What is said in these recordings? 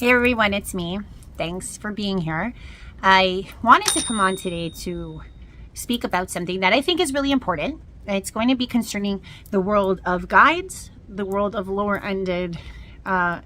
Hey everyone, it's me. Thanks for being here. I wanted to come on today to speak about something that I think is really important. It's going to be concerning the world of guides, the world of lower-ended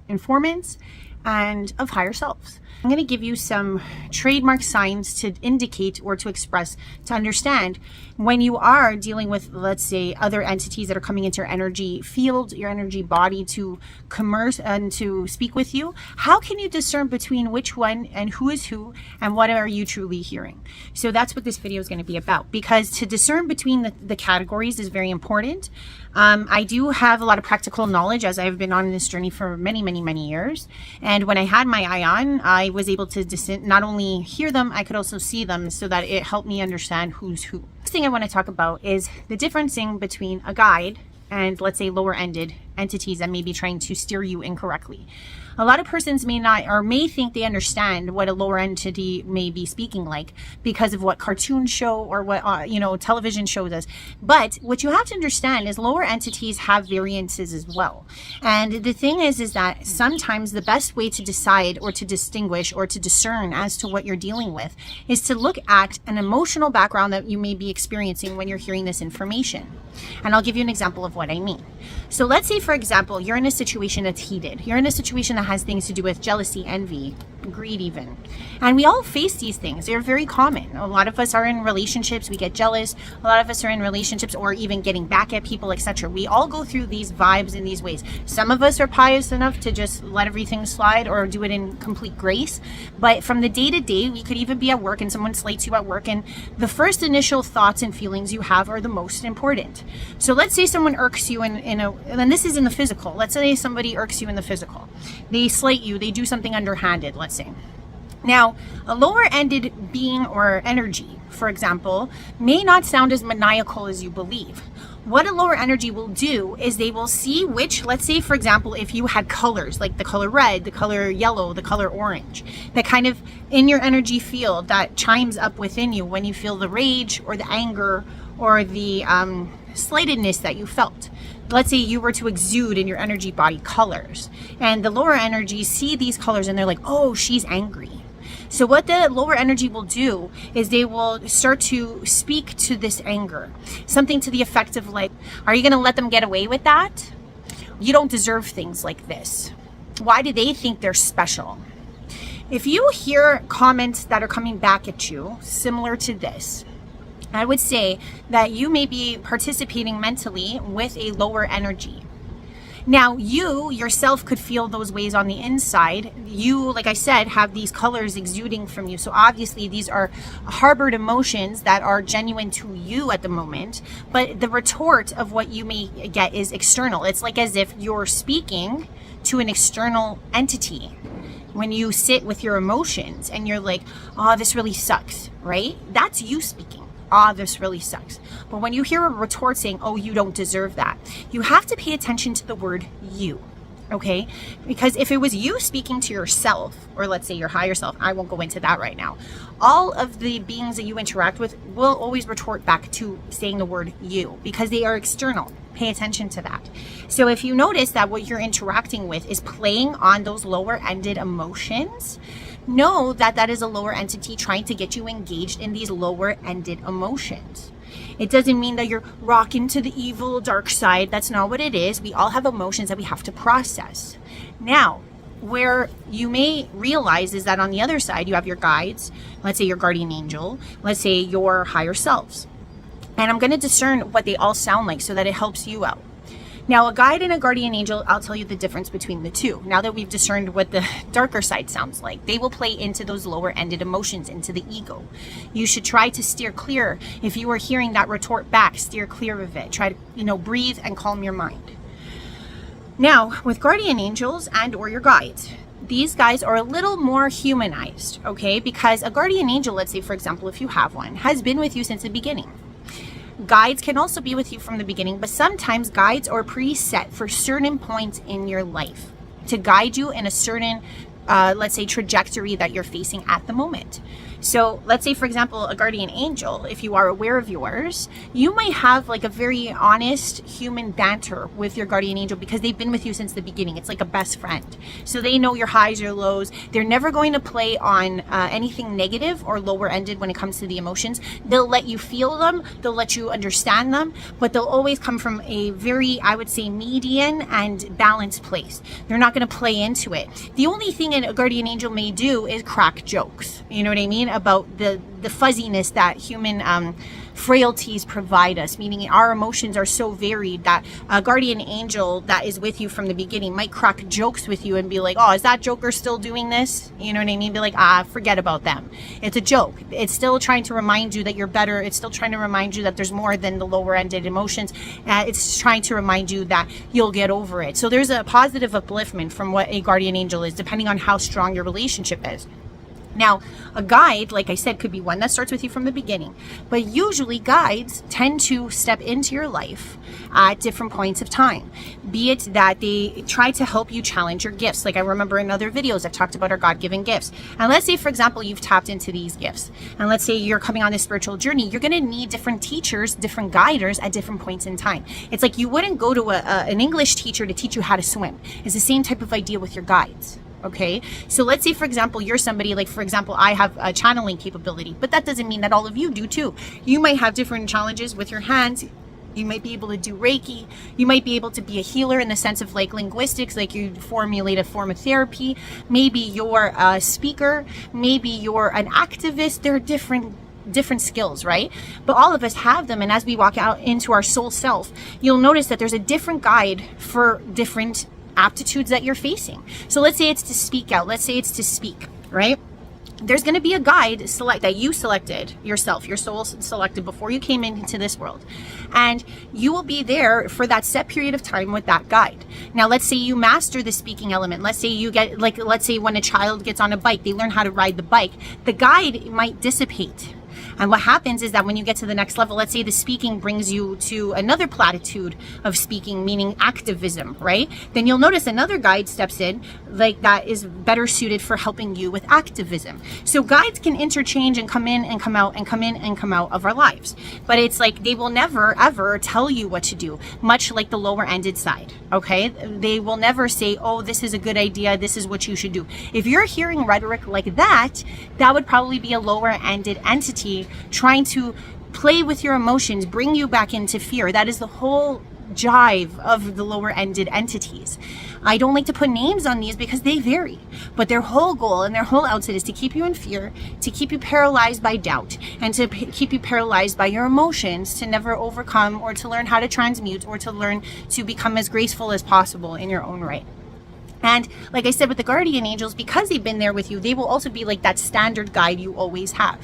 informants, and of higher selves. I'm going to give you some trademark signs to indicate or to express, to understand when you are dealing with, let's say, other entities that are coming into your energy field, your energy body to commerce and to speak with you. How can you discern between which one and who is who and what are you truly hearing? So that's what this video is going to be about, because to discern between the categories is very important. I do have a lot of practical knowledge as I've been on this journey for many years. And when I had my eye on, I was able to not only hear them, I could also see them, so that it helped me understand who's who. First thing I want to talk about is the differencing between a guide and, let's say, lower-ended entities that may be trying to steer you incorrectly. A lot of persons may not, or may think they understand what a lower entity may be speaking like because of what cartoons show or what television shows us. But what you have to understand is lower entities have variances as well. And the thing is that sometimes the best way to decide or to distinguish or to discern as to what you're dealing with is to look at an emotional background that you may be experiencing when you're hearing this information. And I'll give you an example of what I mean. So let's say, for example, you're in a situation that's heated. You're in a situation that has things to do with jealousy, envy, greed even. And we all face these things. They're very common. A lot of us are in relationships. We get jealous. A lot of us are in relationships or even getting back at people, etc. We all go through these vibes in these ways. Some of us are pious enough to just let everything slide or do it in complete grace. But from the day to day, we could even be at work and someone slates you at work, and the first initial thoughts and feelings you have are the most important. So let's say someone irks you and this is in the physical. Let's say somebody irks you in the physical. They slate you. They do something underhanded, let's say. Now, a lower-ended being or energy, for example, may not sound as maniacal as you believe. What a lower energy will do is they will see which, let's say, for example, if you had colors like the color red, the color yellow, the color orange, that kind of in your energy field that chimes up within you when you feel the rage or the anger or the slightedness that you felt. Let's say you were to exude in your energy body colors, and the lower energies see these colors and they're like, oh, she's angry. So what the lower energy will do is they will start to speak to this anger. Something to the effect of like, are you going to let them get away with that? You don't deserve things like this. Why do they think they're special? If you hear comments that are coming back at you similar to this, I would say that you may be participating mentally with a lower energy. Now, you yourself could feel those ways on the inside. You, like I said, have these colors exuding from you. So obviously these are harbored emotions that are genuine to you at the moment. But the retort of what you may get is external. It's like as if you're speaking to an external entity. When you sit with your emotions and you're like, oh, this really sucks, right? That's you speaking. Ah, this really sucks. But when you hear a retort saying, oh, you don't deserve that, you have to pay attention to the word you, okay? Because if it was you speaking to yourself, or let's say your higher self, I won't go into that right now, all of the beings that you interact with will always retort back to saying the word you, because they are external. Pay attention to that. So if you notice that what you're interacting with is playing on those lower-ended emotions, know that that is a lower entity trying to get you engaged in these lower-ended emotions. It doesn't mean that you're rocking to the evil dark side. That's not what it is. We all have emotions that we have to process. Now, where you may realize is that on the other side, you have your guides, let's say your guardian angel, let's say your higher selves. And I'm going to discern what they all sound like so that it helps you out. Now, a guide and a guardian angel, I'll tell you the difference between the two. Now that we've discerned what the darker side sounds like, they will play into those lower-ended emotions, into the ego. You should try to steer clear. If you are hearing that retort back, steer clear of it. Try to, breathe and calm your mind. Now, with guardian angels and or your guides, these guys are a little more humanized, okay? Because a guardian angel, let's say, for example, if you have one, has been with you since the beginning. Guides can also be with you from the beginning, but sometimes guides are preset for certain points in your life to guide you in a certain, let's say, trajectory that you're facing at the moment. So let's say, for example, a guardian angel, if you are aware of yours, you might have like a very honest human banter with your guardian angel because they've been with you since the beginning. It's like a best friend. So they know your highs, your lows. They're never going to play on anything negative or lower ended when it comes to the emotions. They'll let you feel them. They'll let you understand them, but they'll always come from a very, I would say, median and balanced place. They're not going to play into it. The only thing a guardian angel may do is crack jokes. You know what I mean? About the fuzziness that human frailties provide us, meaning our emotions are so varied that a guardian angel that is with you from the beginning might crack jokes with you and be like, oh, is that joker still doing this? You know what I mean? Be like, forget about them. It's a joke. It's still trying to remind you that you're better. It's still trying to remind you that there's more than the lower ended emotions. It's trying to remind you that you'll get over it. So there's a positive upliftment from what a guardian angel is, depending on how strong your relationship is. Now, a guide, like I said, could be one that starts with you from the beginning, but usually guides tend to step into your life at different points of time, be it that they try to help you challenge your gifts. Like I remember in other videos, I've talked about our God-given gifts. And let's say, for example, you've tapped into these gifts, and let's say you're coming on this spiritual journey, you're going to need different teachers, different guiders at different points in time. It's like you wouldn't go to an English teacher to teach you how to swim. It's the same type of idea with your guides. Okay, so let's say, for example, you're somebody like, for example, I have a channeling capability, but that doesn't mean that all of you do too. You might have different challenges with your hands. You might be able to do Reiki. You might be able to be a healer in the sense of like linguistics, like you formulate a form of therapy. Maybe you're a speaker. Maybe you're an activist. There are different skills, right? But all of us have them. And as we walk out into our soul self, you'll notice that there's a different guide for different aptitudes that you're facing. So let's say it's to speak out. Let's say it's to speak, right? There's going to be a guide that you selected yourself, your soul selected before you came into this world. And you will be there for that set period of time with that guide. Now, let's say you master the speaking element. Let's say you get, let's say when a child gets on a bike, they learn how to ride the bike. The guide might dissipate. And what happens is that when you get to the next level, let's say the speaking brings you to another platitude of speaking, meaning activism, right? Then you'll notice another guide steps in, like that is better suited for helping you with activism. So guides can interchange and come in and come out and come in and come out of our lives. But it's like they will never, ever tell you what to do, much like the lower ended side, okay? They will never say, oh, this is a good idea, this is what you should do. If you're hearing rhetoric like that, that would probably be a lower ended entity trying to play with your emotions, bring you back into fear. That is the whole jive of the lower ended entities. I don't like to put names on these because they vary, but their whole goal and their whole outset is to keep you in fear, to keep you paralyzed by doubt, and to keep you paralyzed by your emotions, to never overcome or to learn how to transmute or to learn to become as graceful as possible in your own right. And like I said, with the guardian angels, because they've been there with you, they will also be like that standard guide you always have.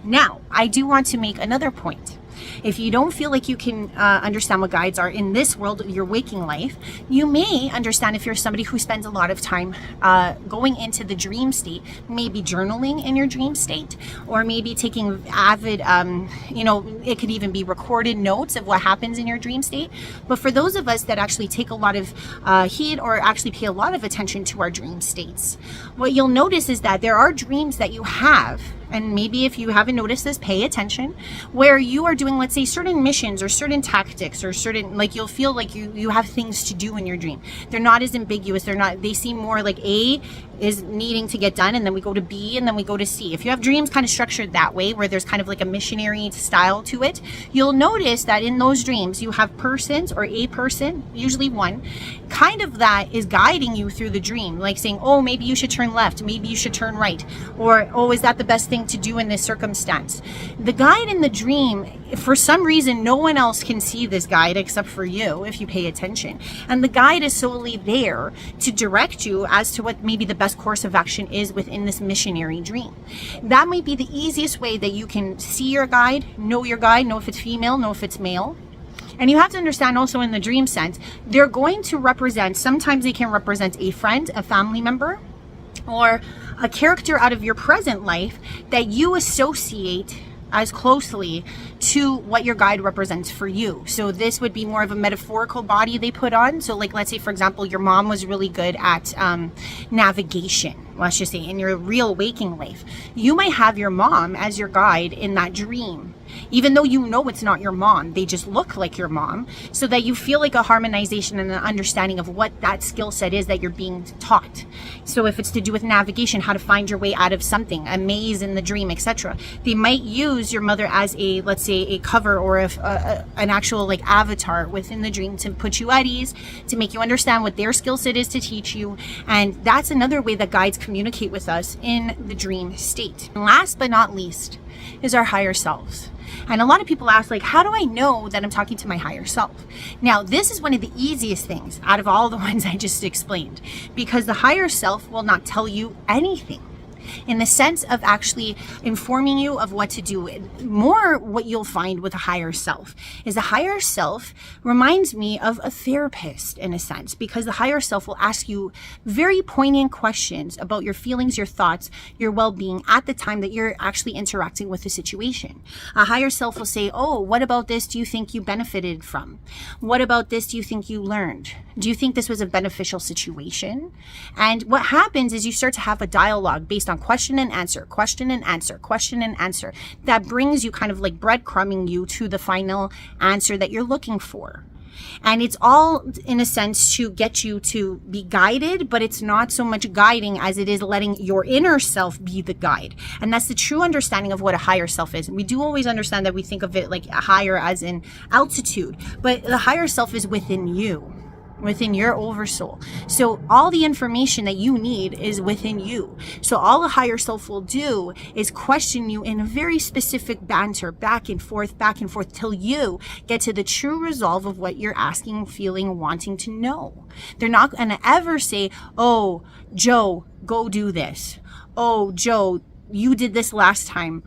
Now, I do want to make another point. If you don't feel like you can understand what guides are in this world, your waking life, you may understand if you're somebody who spends a lot of time going into the dream state, maybe journaling in your dream state, or maybe taking avid, it could even be recorded notes of what happens in your dream state. But for those of us that actually take a lot of heed or actually pay a lot of attention to our dream states, what you'll notice is that there are dreams that you have, and maybe if you haven't noticed this, pay attention, where you are doing, let's say, certain missions or certain tactics or certain, like you'll feel like you have things to do in your dream. They're not as ambiguous. They seem more like A is needing to get done, and then we go to B, and then we go to C. If you have dreams kind of structured that way, where there's kind of like a missionary style to it, you'll notice that in those dreams, you have persons or a person, usually one, kind of that is guiding you through the dream, like saying, oh, maybe you should turn left, maybe you should turn right, or, oh, is that the best thing to do in this circumstance? The guide in the dream, for some reason, no one else can see this guide except for you if you pay attention. And the guide is solely there to direct you as to what maybe the best course of action is within this missionary dream. That might be the easiest way that you can see your guide, know if it's female, know if it's male. And you have to understand also in the dream sense, they're going to represent, sometimes they can represent a friend, a family member, or a character out of your present life that you associate as closely to what your guide represents for you. So this would be more of a metaphorical body they put on. So like, let's say, for example, your mom was really good at navigation, let's just say, in your real waking life. You might have your mom as your guide in that dream, even though you know it's not your mom. They just look like your mom, so that you feel like a harmonization and an understanding of what that skill set is that you're being taught. So if it's to do with navigation, how to find your way out of something, a maze in the dream, etc., they might use your mother as a, let's say, a cover or an actual like avatar within the dream to put you at ease, to make you understand what their skill set is to teach you. And that's another way that guides communicate with us in the dream state. And last but not least is our higher selves. And a lot of people ask, like, how do I know that I'm talking to my higher self? Now, this is one of the easiest things out of all the ones I just explained, because the higher self will not tell you anything in the sense of actually informing you of what to do. More what you'll find with a higher self is the higher self reminds me of a therapist in a sense, because the higher self will ask you very poignant questions about your feelings, your thoughts, your well-being at the time that you're actually interacting with the situation. A higher self will say, oh, what about this do you think you benefited from? What about this do you think you learned? Do you think this was a beneficial situation? And what happens is you start to have a dialogue based on question and answer, question and answer, question and answer. That brings you kind of like breadcrumbing you to the final answer that you're looking for. And it's all in a sense to get you to be guided, but it's not so much guiding as it is letting your inner self be the guide. And that's the true understanding of what a higher self is. And we do always understand that we think of it like higher as in altitude, but the higher self is within you, within your oversoul. So all the information that you need is within you. So all a higher self will do is question you in a very specific banter, back and forth, till you get to the true resolve of what you're asking, feeling, wanting to know. They're not going to ever say, oh, Joe, go do this. Oh, Joe, you did this last time.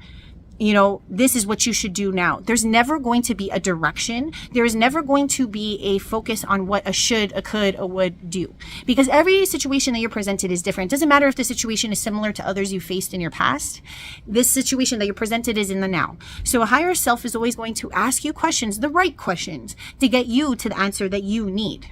You know, this is what you should do now. There's never going to be a direction. There is never going to be a focus on what a should, a could, a would do. Because every situation that you're presented is different. It doesn't matter if the situation is similar to others you faced in your past. This situation that you're presented is in the now. So a higher self is always going to ask you questions, the right questions, to get you to the answer that you need.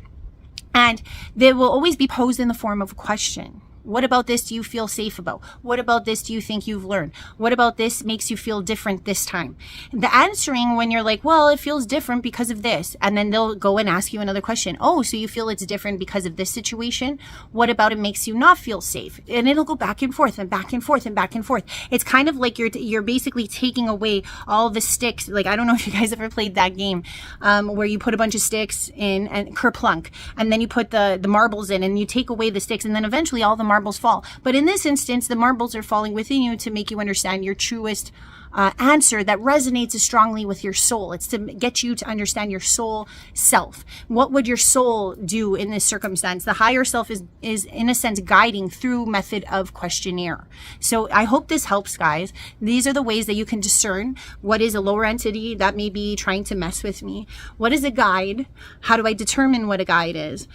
And they will always be posed in the form of a question. What about this do you feel safe about? What about this do you think you've learned? What about this makes you feel different this time? The answering when you're like, well, it feels different because of this. And then they'll go and ask you another question. Oh, so you feel it's different because of this situation? What about it makes you not feel safe? And it'll go back and forth and back and forth and back and forth. It's kind of like you're basically taking away all the sticks. Like, I don't know if you guys ever played that game where you put a bunch of sticks in and kerplunk, and then you put the marbles in and you take away the sticks, and then eventually all the marbles fall. But in this instance, the marbles are falling within you to make you understand your truest answer that resonates as strongly with your soul. It's to get you to understand your soul self. What would your soul do in this circumstance? The higher self is in a sense guiding through method of questionnaire. So I hope this helps, guys. These are the ways that you can discern what is a lower entity that may be trying to mess with me. What is a guide? How do I determine what a guide is?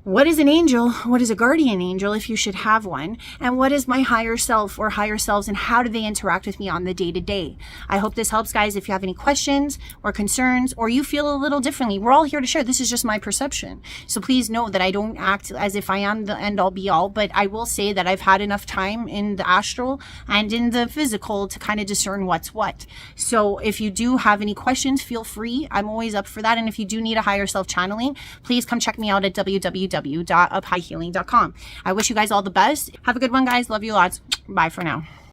What is an angel? What is a guardian angel, if you should have one? And what is my higher self or higher selves, and how do they interact with me on the day-to-day? I hope this helps, guys. If you have any questions or concerns, or you feel a little differently, we're all here to share. This is just my perception. So please know that I don't act as if I am the end-all be-all, but I will say that I've had enough time in the astral and in the physical to kind of discern what's what. So if you do have any questions, feel free. I'm always up for that. And if you do need a higher self channeling, please come check me out at www.uphighhealing.com. I wish you guys all the best. Have a good one, guys. Love you lots. Bye for now.